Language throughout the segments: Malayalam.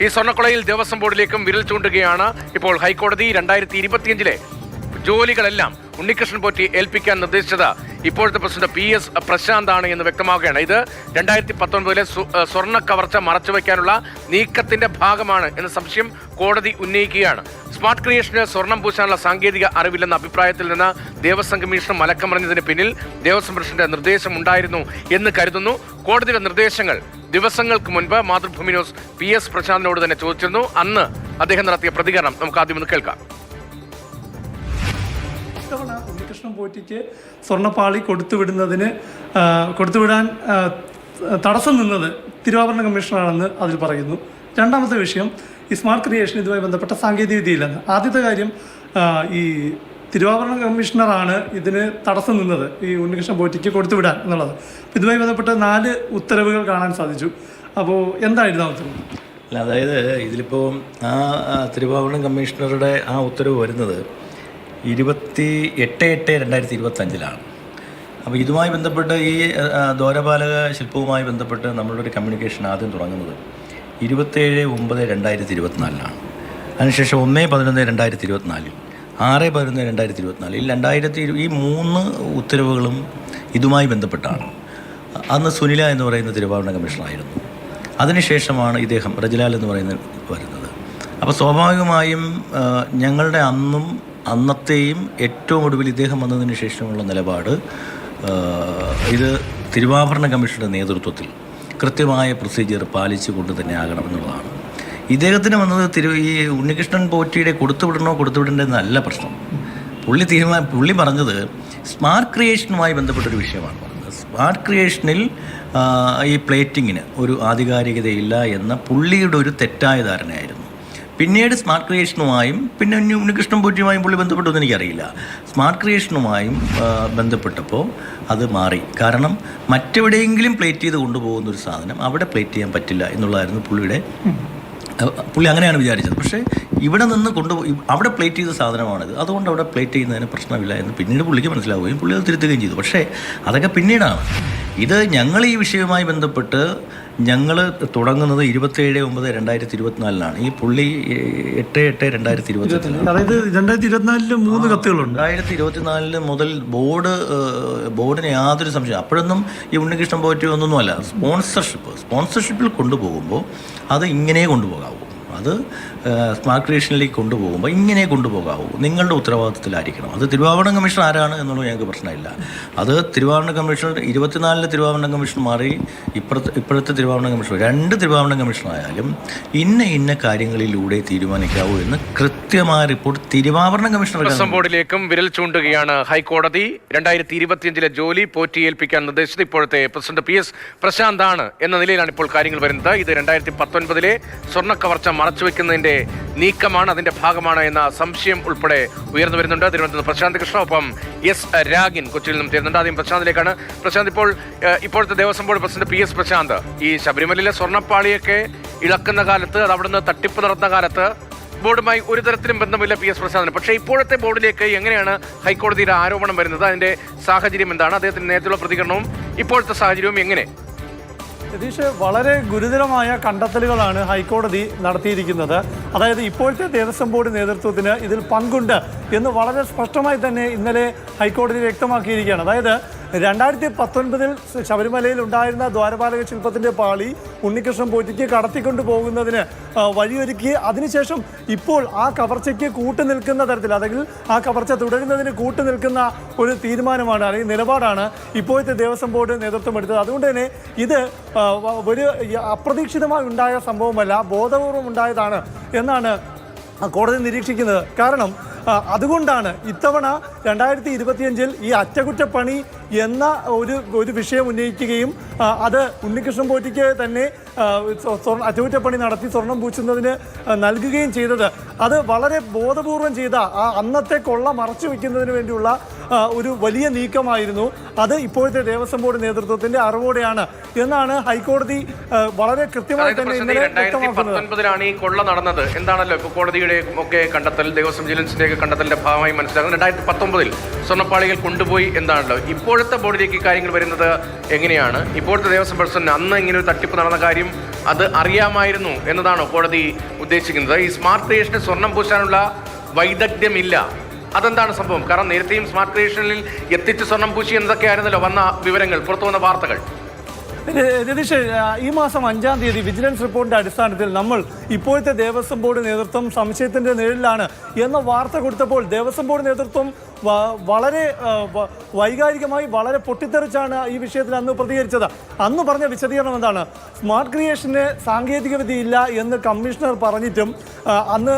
ഈ സ്വർണ്ണക്കൊളയിൽ ദേവസ്വം ബോർഡിലേക്കും വിരൽ ചൂണ്ടുകയാണ് ഇപ്പോൾ ഹൈക്കോടതി. 2025 ജോലികളെല്ലാം ഉണ്ണികൃഷ്ണൻ പോറ്റി ഏൽപ്പിക്കാൻ നിർദ്ദേശിച്ചത് ഇപ്പോഴത്തെ പ്രസിഡന്റ് PS പ്രശാന്താണ് എന്ന് വ്യക്തമാവുകയാണ്. ഇത് 2019 സ്വർണ്ണ കവർച്ച മറച്ചുവെക്കാനുള്ള നീക്കത്തിന്റെ ഭാഗമാണ് എന്ന സംശയം കോടതി ഉന്നയിക്കുകയാണ്. സ്മാർട്ട് ക്രിയേഷന് സ്വർണം പൂശാനുള്ള സാങ്കേതിക അറിവില്ലെന്ന അഭിപ്രായത്തിൽ നിന്ന് ദേവസ്വം കമ്മീഷണർ മലക്കമറിഞ്ഞതിന് പിന്നിൽ ദേവസ്വം പ്രസിഡന്റ് നിർദ്ദേശം ഉണ്ടായിരുന്നു എന്ന് കരുതുന്നു. കോടതിയുടെ നിർദ്ദേശങ്ങൾ ദിവസങ്ങൾക്ക് മുൻപ് മാതൃഭൂമി ന്യൂസ് PS പ്രശാന്തിനോട് തന്നെ ചോദിച്ചിരുന്നു. അന്ന് അദ്ദേഹം നടത്തിയ പ്രതികരണം നമുക്ക് ആദ്യം ഒന്ന് കേൾക്കാം. ഉണ്ണികൃഷ്ണൻ പോറ്റിക്ക് സ്വർണ്ണപ്പാളി കൊടുത്തുവിടാൻ തടസ്സം നിന്നത് തിരുവാഭരണ കമ്മീഷണറാണെന്ന് അതിൽ പറയുന്നു. രണ്ടാമത്തെ വിഷയം ഈ സ്മാർട്ട് ക്രിയേഷൻ ഇതുമായി ബന്ധപ്പെട്ട സാങ്കേതിക വിദ്യയില്ലെന്ന്. ആദ്യത്തെ കാര്യം ഈ തിരുവാഭരണ കമ്മീഷണറാണ് ഇതിന് തടസ്സം നിന്നത്, ഈ ഉണ്ണികൃഷ്ണൻ പോറ്റിക്ക് കൊടുത്തുവിടാൻ എന്നുള്ളത്. ഇതുമായി ബന്ധപ്പെട്ട 4 ഉത്തരവുകൾ കാണാൻ സാധിച്ചു. അപ്പോൾ എന്തായിരുന്നു ആ ഉത്തരവ്? അല്ല, അതായത് ഇതിലിപ്പോൾ തിരുവാഭരണ കമ്മീഷണറുടെ ആ ഉത്തരവ് വരുന്നത് 28/8/2025 അപ്പോൾ ഇതുമായി ബന്ധപ്പെട്ട് ഈ ദ്വാരപാലക ശില്പവുമായി ബന്ധപ്പെട്ട് നമ്മളുടെ കമ്മ്യൂണിക്കേഷൻ ആദ്യം തുടങ്ങുന്നത് 27/9/2024 അതിനുശേഷം 1/11/2024 6/11/2024 ഈ 3 ഉത്തരവുകളും ഇതുമായി ബന്ധപ്പെട്ടാണ്. അന്ന് സുനില എന്ന് പറയുന്ന തിരുവാഭരണ കമ്മീഷണറായിരുന്നു. അതിനുശേഷമാണ് ഇദ്ദേഹം റജിലാൽ എന്ന് പറയുന്നത് വരുന്നത്. അപ്പോൾ സ്വാഭാവികമായും ഞങ്ങളുടെ അന്നത്തെയും ഏറ്റവും ഒടുവിൽ ഇദ്ദേഹം വന്നതിന് ശേഷമുള്ള നിലപാട് ഇത് തിരുവാഭരണ കമ്മീഷൻ്റെ നേതൃത്വത്തിൽ കൃത്യമായ പ്രൊസീജിയർ പാലിച്ചുകൊണ്ട് തന്നെ ആകണമെന്നുള്ളതാണ്. ഇദ്ദേഹത്തിന് വന്നത് ഈ ഉണ്ണികൃഷ്ണൻ പോറ്റിയുടെ കൊടുത്തുവിടേണ്ടതെന്നല്ല പ്രശ്നം. പുള്ളി പറഞ്ഞത് സ്മാർട്ട് ക്രിയേഷനുമായി ബന്ധപ്പെട്ടൊരു വിഷയമാണ് പറഞ്ഞത്. സ്മാർട്ട് ക്രിയേഷനിൽ ഈ പ്ലേറ്റിങ്ങിന് ഒരു ആധികാരികതയില്ല എന്ന പുള്ളിയുടെ ഒരു തെറ്റായ ധാരണയായിരുന്നു. പിന്നീട് സ്മാർട്ട് ക്രിയേഷനുമായും പിന്നെ ഉണ്ണികൃഷ്ണൻ പോറ്റിയുമായും പുള്ളി ബന്ധപ്പെട്ടൊന്നും എനിക്കറിയില്ല. സ്മാർട്ട് ക്രിയേഷനുമായും ബന്ധപ്പെട്ടപ്പോൾ അത് മാറി. കാരണം മറ്റെവിടെയെങ്കിലും പ്ലേറ്റ് ചെയ്ത് കൊണ്ടുപോകുന്നൊരു സാധനം അവിടെ പ്ലേറ്റ് ചെയ്യാൻ പറ്റില്ല എന്നുള്ളതായിരുന്നു പുള്ളി അങ്ങനെയാണ് വിചാരിച്ചത്. പക്ഷേ ഇവിടെ നിന്ന് അവിടെ പ്ലേറ്റ് ചെയ്ത സാധനമാണിത്, അതുകൊണ്ട് അവിടെ പ്ലേറ്റ് ചെയ്യുന്നതിന് പ്രശ്നമില്ല എന്ന് പിന്നീട് പുള്ളിക്ക് മനസ്സിലാവുകയും പുള്ളി അത് തിരുത്തുകയും ചെയ്തു. പക്ഷേ അതൊക്കെ പിന്നീടാണ്. ഇത് ഞങ്ങൾ ഈ വിഷയവുമായി ബന്ധപ്പെട്ട് ഞങ്ങൾ തുടങ്ങുന്നത് 27/9/2024 ഈ പുള്ളി 8/8/2024 അതായത് 2024 3 കത്തുകളുണ്ട്. 2024 മുതൽ ബോർഡിന് യാതൊരു സംശയം. അപ്പോഴൊന്നും ഈ ഉണ്ണികൃഷ്ണൻ പോറ്റി ഒന്നൊന്നുമല്ല. സ്പോൺസർഷിപ്പിൽ കൊണ്ടുപോകുമ്പോൾ അത് ഇങ്ങനെ കൊണ്ടുപോകാവൂ, അത് സ്മാർട്ട് ക്രിയേഷനിലേക്ക് കൊണ്ടുപോകുമ്പോൾ ഇങ്ങനെ കൊണ്ടുപോകാവൂ, നിങ്ങളുടെ ഉത്തരവാദിത്തത്തിലായിരിക്കണം. അത് തിരുവാഭരണ കമ്മീഷൻ ആരാണ് എന്നുള്ളത് ഞങ്ങൾക്ക് പ്രശ്നമില്ല. അത് തിരുവാഭരണ കമ്മീഷൻ 24 തിരുവാഭരണ കമ്മീഷൻ മാറി ഇപ്പോഴത്തെ തിരുവാഭരണ കമ്മീഷൻ 2 തിരുവാഭരണ കമ്മീഷനായാലും ഇന്ന കാര്യങ്ങളിലൂടെ തീരുമാനിക്കാവൂ എന്ന് കൃത്യമായ റിപ്പോർട്ട് തിരുവാഭരണ കമ്മീഷണർ ബോർഡിലേക്കും വിരൽ ചൂണ്ടുകയാണ് ഹൈക്കോടതി. 2025 ജോലി പോറ്റി ഏൽപ്പിക്കാൻ നിർദ്ദേശിച്ചത് ഇപ്പോഴത്തെ പ്രസിഡന്റ് PS പ്രശാന്താണ് എന്ന നിലയിലാണ് ഇപ്പോൾ കാര്യങ്ങൾ വരുന്നത്. ഇത് 2019 സ്വർണ്ണ കവർച്ച മറച്ചുവെക്കുന്നതിന്റെ നീക്കമാണ്, അതിന്റെ ഭാഗമാണ് എന്ന സംശയം ഉൾപ്പെടെ ഉയർന്നു വരുന്നുണ്ട്. തിരുവനന്തപുരം പ്രശാന്ത് കൃഷ്ണ, ഒപ്പം S രാഗിൻ കൊച്ചിയിൽ നിന്നും ചേരുന്നുണ്ട്. ആദ്യം പ്രശാന്തിലേക്കാണ്. പ്രശാന്ത്, ഇപ്പോഴത്തെ Devaswom board president PS Prashant ഈ ശബരിമലയിലെ സ്വർണ്ണപ്പാളിയൊക്കെ ഇളക്കുന്ന കാലത്ത്, അത് അവിടുന്ന് തട്ടിപ്പ് നടന്ന കാലത്ത് ബോർഡുമായി ഒരു തരത്തിലും ബന്ധമില്ല PS പ്രശാന്തിന്. പക്ഷേ ഇപ്പോഴത്തെ ബോർഡിലേക്ക് എങ്ങനെയാണ് ഹൈക്കോടതിയുടെ ആരോപണം വരുന്നത്? അതിന്റെ സാഹചര്യം എന്താണ്? അദ്ദേഹത്തിന് നേരത്തെയുള്ള പ്രതികരണവും ഇപ്പോഴത്തെ സാഹചര്യവും എങ്ങനെ? രതീഷ്, വളരെ ഗുരുതരമായ കണ്ടെത്തലുകളാണ് ഹൈക്കോടതി നടത്തിയിരിക്കുന്നത്. അതായത് ഇപ്പോഴത്തെ ദേവസ്വം ബോർഡ് നേതൃത്വത്തിന് ഇതിൽ പങ്കുണ്ട് എന്ന് വളരെ സ്പഷ്ടമായി തന്നെ ഇന്നലെ ഹൈക്കോടതി വ്യക്തമാക്കിയിരിക്കുകയാണ്. അതായത് 2019 ശബരിമലയിൽ ഉണ്ടായിരുന്ന ദ്വാരപാലക ശില്പത്തിൻ്റെ പാളി ഉണ്ണികൃഷ്ണൻ പോറ്റിക്ക് കടത്തിക്കൊണ്ടു പോകുന്നതിന് വഴിയൊരുക്കി, അതിനുശേഷം ഇപ്പോൾ ആ കവർച്ചയ്ക്ക് കൂട്ടുനിൽക്കുന്ന തരത്തിൽ, അല്ലെങ്കിൽ ആ കവർച്ച തുടരുന്നതിന് കൂട്ടുനിൽക്കുന്ന ഒരു തീരുമാനമാണ്, അല്ലെങ്കിൽ നിലപാടാണ് ഇപ്പോഴത്തെ ദേവസ്വം ബോർഡ് നേതൃത്വം എടുത്തത്. അതുകൊണ്ട് തന്നെ ഇത് ഒരു അപ്രതീക്ഷിതമായി ഉണ്ടായ സംഭവമല്ല, ബോധപൂർവം ഉണ്ടായതാണ് എന്നാണ് കോടതി നിരീക്ഷിക്കുന്നത്. കാരണം അതുകൊണ്ടാണ് ഇത്തവണ 2025 ഈ അറ്റകുറ്റപ്പണി എന്ന ഒരു വിഷയം ഉന്നയിക്കുകയും അത് ഉണ്ണികൃഷ്ണൻ പോറ്റിക്ക് തന്നെ അറ്റകുറ്റപ്പണി നടത്തി സ്വർണം പൂശുന്നതിന് നൽകുകയും ചെയ്തത്. അത് വളരെ ബോധപൂർവം ചെയ്ത അന്നത്തെ കൊള്ള മറച്ചു വയ്ക്കുന്നതിന് വേണ്ടിയുള്ള ഒരു വലിയ നീക്കമായിരുന്നു. അത് ഇപ്പോഴത്തെ ദേവസ്വം ബോർഡ് നേതൃത്വത്തിന്റെ അറിവോടെയാണ് എന്നാണ് ഹൈക്കോടതി വളരെ കൃത്യമായി തന്നെ ഇന്നലെ വ്യക്തമാക്കുന്നത്. 2019 ഈ കൊള്ള നടന്നത് എന്താണല്ലോ ഇപ്പോൾ കോടതിയുടെ ഒക്കെ കണ്ടെത്തൽ, ദേവസ്വം വിജിലൻസിന്റെ കണ്ടെത്തലിന്റെ ഭാഗമായി മനസ്സിലാക്കുന്നത്. 2019 സ്വർണ്ണപ്പാളികൾ കൊണ്ടുപോയി എന്താണല്ലോ. ഇപ്പോൾ ഇപ്പോഴത്തെ ബോർഡിലേക്ക് കാര്യങ്ങൾ വരുന്നത് എങ്ങനെയാണ്? ഇപ്പോഴത്തെ ദേവസ്വം പ്രസിഡന്റ് അന്ന് ഇങ്ങനെ ഒരു തട്ടിപ്പ് നടന്ന കാര്യം അത് അറിയാമായിരുന്നു എന്നതാണോ കോടതി ഉദ്ദേശിക്കുന്നത്? ഈ സ്മാർട്ട് ക്രിയേഷന് സ്വർണം പൂശാനുള്ള വൈദഗ്ധ്യമില്ല, അതെന്താണ് സംഭവം? കാരണം നേരത്തെയും സ്മാർട്ട് ക്രിയേഷനിൽ എത്തിച്ച് സ്വർണം പൂശി എന്നതൊക്കെ ആയിരുന്നല്ലോ വന്ന വിവരങ്ങൾ, പുറത്തു വന്ന വാർത്തകൾ. രതീഷ്, ഈ മാസം 5-ാം തീയതി വിജിലൻസ് റിപ്പോർട്ടിന്റെ അടിസ്ഥാനത്തിൽ നമ്മൾ ഇപ്പോഴത്തെ ദേവസ്വം ബോർഡ് നേതൃത്വം സംശയത്തിന്റെ നിഴലിലാണ് എന്ന വാർത്ത കൊടുത്തപ്പോൾ ദേവസ്വം ബോർഡ് നേതൃത്വം വളരെ വൈകാരികമായി വളരെ പൊട്ടിത്തെറിച്ചാണ് ഈ വിഷയത്തിൽ അന്ന് പ്രതികരിച്ചത്. അന്ന് പറഞ്ഞ വിശദീകരണം എന്താണ്? സ്മാർട്ട് ക്രിയേഷന് സാങ്കേതികവിദ്യ ഇല്ല എന്ന് കമ്മീഷണർ പറഞ്ഞിട്ടും അന്ന്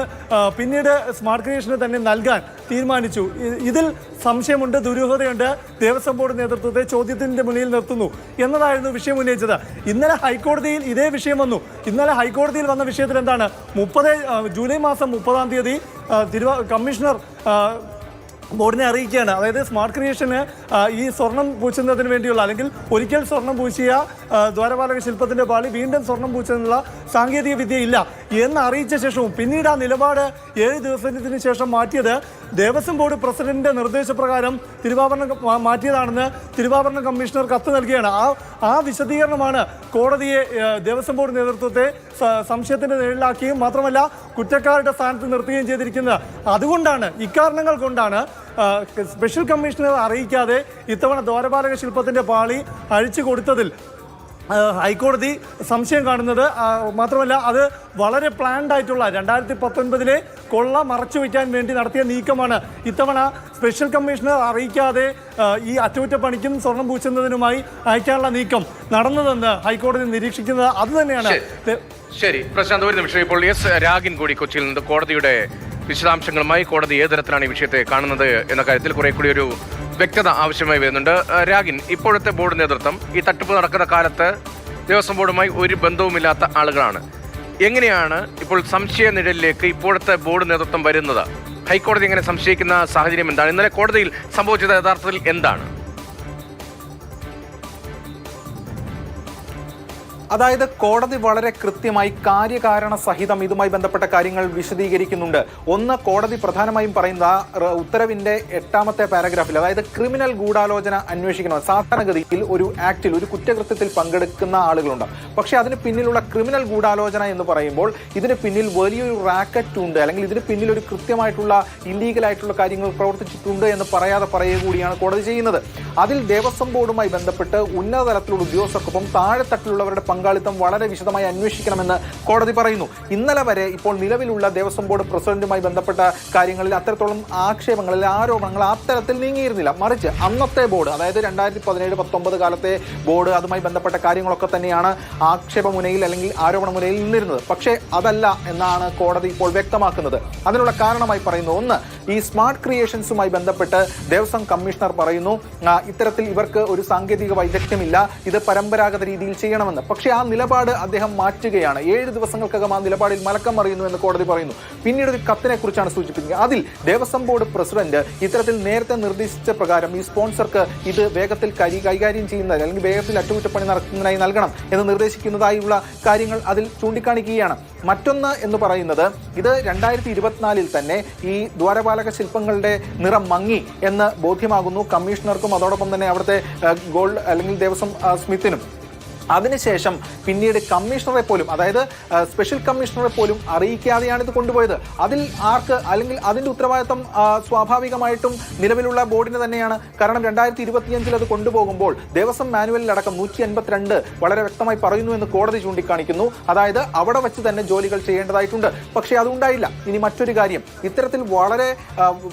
പിന്നീട് സ്മാർട്ട് ക്രിയേഷന് തന്നെ നൽകാൻ തീരുമാനിച്ചു. ഇതിൽ സംശയമുണ്ട്, ദുരൂഹതയുണ്ട്, ദേവസ്വം ബോർഡ് നേതൃത്വത്തെ ചോദ്യത്തിന്റെ മുന്നിൽ നിർത്തുന്നു എന്നതായിരുന്നു വിഷയം ഉന്നയിച്ചത്. ഇന്നലെ ഹൈക്കോടതിയിൽ ഇതേ വിഷയം വന്നു. ഇന്നലെ ഹൈക്കോടതിയിൽ വന്ന വിഷയത്തിൽ എന്താണ്? ജൂലൈ മാസം 30-ാം തീയതി കമ്മീഷണർ ബോർഡിനെ അറിയിക്കുകയാണ്. അതായത് സ്മാർട്ട് ക്രിയേഷന് ഈ സ്വർണം പൂശുന്നതിന് വേണ്ടിയുള്ള അല്ലെങ്കിൽ ഒരിക്കൽ സ്വർണം പൂശിയ ദ്വാരപാലക ശില്പത്തിന്റെ പാളി വീണ്ടും സ്വർണം പൂശുന്നതിനുള്ള സാങ്കേതിക വിദ്യ ഇല്ല എന്ന് അറിയിച്ച ശേഷവും പിന്നീട് ആ നിലപാട് 7 ദിവസത്തിന് ശേഷം മാറ്റിയത് ദേവസ്വം ബോർഡ് പ്രസിഡന്റിന്റെ നിർദ്ദേശപ്രകാരം തിരുവാഭരണം മാറ്റിയതാണെന്ന് തിരുവാഭരണം കമ്മീഷണർ കത്ത് നൽകുകയാണ്. ആ വിശദീകരണമാണ് കോടതിയെ ദേവസ്വം ബോർഡ് നേതൃത്വത്തെ സംശയത്തിന്റെ നിഴലിലാക്കുകയും മാത്രമല്ല കുറ്റക്കാരുടെ സ്ഥാനത്ത് നിർത്തുകയും ചെയ്തിരിക്കുന്നത്. അതുകൊണ്ടാണ്, ഇക്കാരണങ്ങൾ കൊണ്ടാണ് സ്പെഷ്യൽ കമ്മീഷണർ അറിയിക്കാതെ ഇത്തവണ ദ്വാരപാലക ശില്പത്തിന്റെ പാളി അഴിച്ചു കൊടുത്തതിൽ ഹൈക്കോടതി സംശയം കാണുന്നത്. മാത്രമല്ല അത് വളരെ പ്ലാൻഡ് ആയിട്ടുള്ള 2019 കൊള്ള മറച്ചുവെക്കാൻ വേണ്ടി നടത്തിയ നീക്കമാണ് ഇത്തവണ സ്പെഷ്യൽ കമ്മീഷണർ അറിയിക്കാതെ ഈ അറ്റകുറ്റപ്പണിക്കും സ്വർണം പൂശുന്നതിനുമായി അയക്കാനുള്ള നീക്കം നടന്നതെന്ന് ഹൈക്കോടതി നിരീക്ഷിക്കുന്നത് അത് തന്നെയാണ്. ശരി പ്രശാന്ത്, ഒരു നിമിഷം. ഇപ്പോൾ എസ് രാഗിൻ കൂടി കൊച്ചിയിൽ നിന്ന് കോടതിയുടെ വിശദാംശങ്ങളുമായി, കോടതി ഏത് തരത്തിലാണ് ഈ വിഷയത്തെ കാണുന്നത് എന്ന കാര്യത്തിൽ കുറെ കൂടി ഒരു വ്യക്തത ആവശ്യമായി വരുന്നുണ്ട്. രാഗിൻ, ഇപ്പോഴത്തെ ബോർഡ് നേതൃത്വം ഈ തട്ടിപ്പ് നടക്കുന്ന കാലത്ത് ദേവസ്വം ബോർഡുമായി ഒരു ബന്ധവുമില്ലാത്ത ആളുകളാണ്. എങ്ങനെയാണ് ഇപ്പോൾ സംശയ നിഴലിലേക്ക് ഇപ്പോഴത്തെ ബോർഡ് നേതൃത്വം വരുന്നത്? ഹൈക്കോടതി എങ്ങനെ സംശയിക്കുന്ന സാഹചര്യം എന്താണ്? ഇന്നലെ കോടതിയിൽ സംഭവിച്ചത് യഥാർത്ഥത്തിൽ എന്താണ്? അതായത് കോടതി വളരെ കൃത്യമായി കാര്യകാരണ സഹിതം ഇതുമായി ബന്ധപ്പെട്ട കാര്യങ്ങൾ വിശദീകരിക്കുന്നുണ്ട്. ഒന്ന്, കോടതി പ്രധാനമായും പറയുന്ന ഉത്തരവിന്റെ 8-ാമത്തെ പാരഗ്രാഫിൽ, അതായത് ക്രിമിനൽ ഗൂഢാലോചന അന്വേഷിക്കണം. സാധാരണഗതിയിൽ ഒരു ആക്ടിൽ, ഒരു കുറ്റകൃത്യത്തിൽ പങ്കെടുക്കുന്ന ആളുകളുണ്ട്. പക്ഷെ അതിന് പിന്നിലുള്ള ക്രിമിനൽ ഗൂഢാലോചന എന്ന് പറയുമ്പോൾ ഇതിന് പിന്നിൽ വലിയൊരു റാക്കറ്റ് ഉണ്ട്, അല്ലെങ്കിൽ ഇതിന് പിന്നിൽ ഒരു കൃത്യമായിട്ടുള്ള ഇല്ലീഗലായിട്ടുള്ള കാര്യങ്ങൾ പ്രവർത്തിച്ചിട്ടുണ്ട് എന്ന് പറയാതെ പറയുക കൂടിയാണ് കോടതി ചെയ്യുന്നത്. അതിൽ ദേവസ്വം ബോർഡുമായി ബന്ധപ്പെട്ട് ഉന്നത തലത്തിലുള്ള ഉദ്യോഗസ്ഥർക്കൊപ്പം താഴെത്തട്ടിലുള്ളവരുടെ പങ്കാളിത്തം വളരെ വിശദമായി അന്വേഷിക്കണമെന്ന് കോടതി പറയുന്നു. ഇന്നലെ വരെ ഇപ്പോൾ നിലവിലുള്ള ദേവസ്വം ബോർഡ് പ്രസിഡന്റുമായി ബന്ധപ്പെട്ട കാര്യങ്ങളിൽ അത്തരത്തോളം ആക്ഷേപങ്ങളിൽ, ആരോപണങ്ങൾ അത്തരത്തിൽ നീങ്ങിയിരുന്നില്ല. മറിച്ച് അന്നത്തെ ബോർഡ്, അതായത് 2017-19 കാലത്തെ ബോർഡ്, അതുമായി ബന്ധപ്പെട്ട കാര്യങ്ങളൊക്കെ തന്നെയാണ് ആക്ഷേപമുനയിൽ അല്ലെങ്കിൽ ആരോപണ മുനയിൽ നിന്നിരുന്നത്. പക്ഷേ അതല്ല എന്നാണ് കോടതി ഇപ്പോൾ വ്യക്തമാക്കുന്നത്. അതിനുള്ള കാരണമായി പറയുന്നു, ഒന്ന്, ഈ സ്മാർട്ട് ക്രിയേഷൻസുമായി ബന്ധപ്പെട്ട് ദേവസ്വം കമ്മീഷണർ പറയുന്നു ഇത്തരത്തിൽ ഇവർക്ക് ഒരു സാങ്കേതിക വൈദഗ്ധ്യമില്ല, ഇത് പരമ്പരാഗത രീതിയിൽ ചെയ്യണമെന്ന്. പക്ഷേ ആ നിലപാട് അദ്ദേഹം മാറ്റുകയാണ്. 7 ദിവസങ്ങൾക്കകം ആ നിലപാടിൽ മലക്കം മറിയുന്നു എന്ന് കോടതി പറയുന്നു. പിന്നീട് ഒരു കത്തിനെ കുറിച്ചാണ് സൂചിപ്പിക്കുന്നത്. അതിൽ ദേവസ്വം ബോർഡ് പ്രസിഡന്റ് ഇത്തരത്തിൽ നേരത്തെ നിർദ്ദേശിച്ച പ്രകാരം ഈ സ്പോൺസർക്ക് ഇത് വേഗത്തിൽ കൈകാര്യം ചെയ്യുന്നതിന് അല്ലെങ്കിൽ വേഗത്തിൽ അറ്റകുറ്റപ്പണി നടത്തുന്നതിനായി നൽകണം എന്ന് നിർദ്ദേശിക്കുന്നതായുള്ള കാര്യങ്ങൾ അതിൽ ചൂണ്ടിക്കാണിക്കുകയാണ്. മറ്റൊന്ന് എന്ന് പറയുന്നത്, ഇത് 2024 തന്നെ ഈ ദ്വാരപാലക ശില്പങ്ങളുടെ നിറം മങ്ങി എന്ന് ബോധ്യമാകുന്നു കമ്മീഷണർക്കും അതോടൊപ്പം തന്നെ അവിടുത്തെ ഗോൾഡ് അല്ലെങ്കിൽ ദേവസ്വം സ്മിത്തിനും. അതിനുശേഷം പിന്നീട് കമ്മീഷണറെ പോലും, അതായത് സ്പെഷ്യൽ കമ്മീഷണറെ പോലും അറിയിക്കാതെയാണ് ഇത് കൊണ്ടുപോയത്. അതിൽ ആർക്ക്, അല്ലെങ്കിൽ അതിന്റെ ഉത്തരവാദിത്തം സ്വാഭാവികമായിട്ടും നിലവിലുള്ള ബോർഡിന് തന്നെയാണ്. കാരണം 2025 അത് കൊണ്ടുപോകുമ്പോൾ ദേവസ്വം മാനുവലിലടക്കം 152 വളരെ വ്യക്തമായി പറയുന്നു എന്ന് കോടതി ചൂണ്ടിക്കാണിക്കുന്നു. അതായത് അവിടെ വെച്ച് തന്നെ ജോലികൾ ചെയ്യേണ്ടതായിട്ടുണ്ട്. പക്ഷേ അതുണ്ടായില്ല. ഇനി മറ്റൊരു കാര്യം, ഇത്തരത്തിൽ വളരെ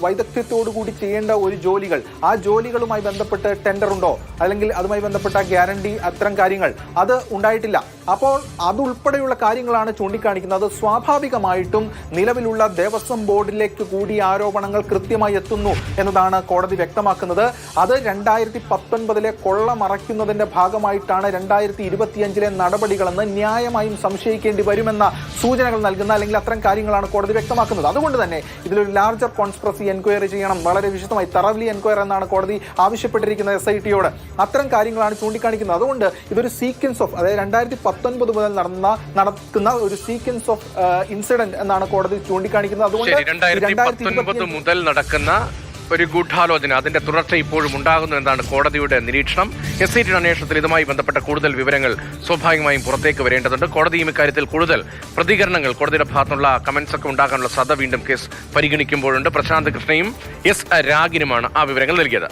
വൈദഗ്ധ്യത്തോടു കൂടി ചെയ്യേണ്ട ഒരു ജോലികൾ, ആ ജോലികളുമായി ബന്ധപ്പെട്ട് ടെൻഡർ ഉണ്ടോ, അല്ലെങ്കിൽ അതുമായി ബന്ധപ്പെട്ട ഗ്യാരണ്ടി, അത്തരം കാര്യങ്ങൾ അത് ഉണ്ടായിട്ടില്ല. അപ്പോൾ അതുൾപ്പെടെയുള്ള കാര്യങ്ങളാണ് ചൂണ്ടിക്കാണിക്കുന്നത്. സ്വാഭാവികമായിട്ടും നിലവിലുള്ള ദേവസ്വം ബോർഡിലേക്ക് കൂടി ആരോപണങ്ങൾ കൃത്യമായി എത്തുന്നു എന്നതാണ് കോടതി വ്യക്തമാക്കുന്നത്. അത് 2019 കൊള്ള മറയ്ക്കുന്നതിന്റെ ഭാഗമായിട്ടാണ് 2025 നടപടികളെന്ന് ന്യായമായും സംശയിക്കേണ്ടി വരുമെന്ന സൂചനകൾ നൽകുന്ന, അല്ലെങ്കിൽ അത്തരം കാര്യങ്ങളാണ് കോടതി വ്യക്തമാക്കുന്നത്. അതുകൊണ്ട് തന്നെ ഇതിലൊരു ലാർജർ കോൺസ്പിറസി എൻക്വയറി ചെയ്യണം, വളരെ വിശദമായി തറവ്ലി എൻക്വയറി എന്നാണ് കോടതി ആവശ്യപ്പെട്ടിരിക്കുന്നത് SIT-യോട്. അത്തരം കാര്യങ്ങളാണ് ചൂണ്ടിക്കാണിക്കുന്നത്. അതുകൊണ്ട് ഇതൊരു സീക്വൻസ് ഓഫ്, അതായത് 2019 മുതൽ നടക്കുന്ന ഒരു സീക്വൻസ് ഓഫ് ഇൻസിഡന്റ് എന്നാണ് കോടതി ചൂണ്ടിക്കാണിക്കുന്നത്. അതുകൊണ്ട് 2019 മുതൽ നടക്കുന്ന ഒരു ഗൂഢാലോചന അതിന്റെ തുടർച്ച ഇപ്പോഴും ഉണ്ടാകുന്നു എന്നാണ് കോടതിയുടെ നിരീക്ഷണം. SIT അന്വേഷണത്തിൽ ഇതുമായി ബന്ധപ്പെട്ട കൂടുതൽ വിവരങ്ങൾ സ്വാഭാവികമായും പുറത്തേക്ക് വരേണ്ടതുണ്ട്. കോടതിയും ഇക്കാര്യത്തിൽ കൂടുതൽ പ്രതികരണങ്ങൾ കോടതിയുടെ ഭാഗത്തുള്ള കമന്റ്സ് ഒക്കെ ഉണ്ടാകാനുള്ള സാധ്യത വീണ്ടും കേസ് പരിഗണിക്കുമ്പോഴുണ്ട്. പ്രശാന്ത് കൃഷ്ണയും S രാഗിനുമാണ് ആ വിവരങ്ങൾ നൽകിയത്.